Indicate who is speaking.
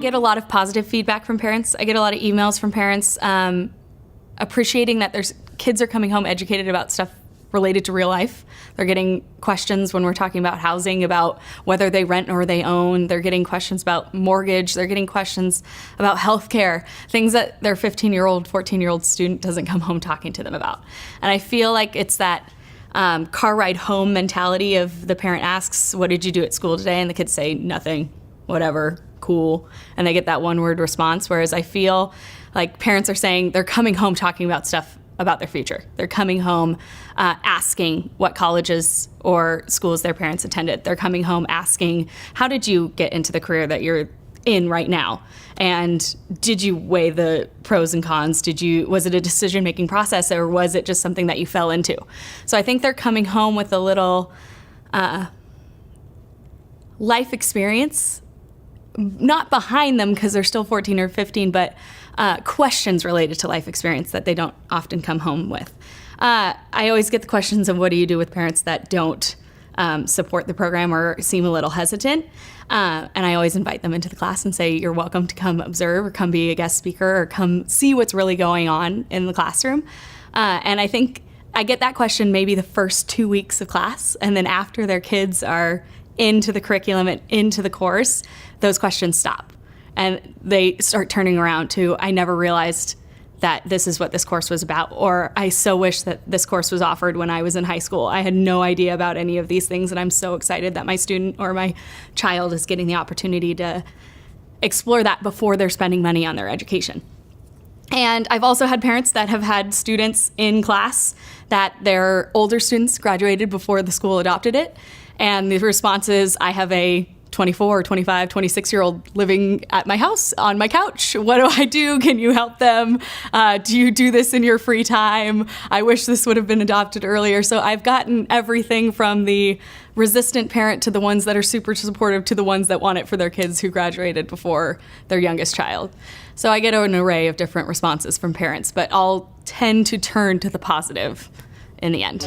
Speaker 1: get a lot of positive feedback from parents. I get a lot of emails from parents appreciating that there's kids are coming home educated about stuff related to real life. They're getting questions when we're talking about housing, about whether they rent or they own. They're getting questions about mortgage. They're getting questions about healthcare, things that their 15-year-old, 14-year-old student doesn't come home talking to them about. And I feel like it's that car ride home mentality of the parent asks, what did you do at school today? And the kids say, nothing, whatever, cool. And they get that one-word response, whereas I feel like parents are saying they're coming home talking about stuff about their future. They're coming home asking what colleges or schools their parents attended. They're coming home asking, how did you get into the career that you're in right now? And did you weigh the pros and cons? Was it a decision-making process, or was it just something that you fell into? So I think they're coming home with a little life experience, not behind them because they're still 14 or 15, but questions related to life experience that they don't often come home with. I always get the questions of what do you do with parents that don't support the program or seem a little hesitant. And I always invite them into the class and say, you're welcome to come observe or come be a guest speaker or come see what's really going on in the classroom. And I think I get that question maybe the first 2 weeks of class. And then after their kids are into the curriculum and into the course, those questions stop. And they start turning around to, I never realized that this is what this course was about, or I so wish that this course was offered when I was in high school. I had no idea about any of these things, and I'm so excited that my student or my child is getting the opportunity to explore that before they're spending money on their education. And I've also had parents that have had students in class that their older students graduated before the school adopted it, and the response is, I have a 24, 25, 26-year-old living at my house on my couch. What do I do? Can you help them? Do you do this in your free time? I wish this would have been adopted earlier. So I've gotten everything from the resistant parent to the ones that are super supportive to the ones that want it for their kids who graduated before their youngest child. So I get an array of different responses from parents, but all tend to turn to the positive in the end.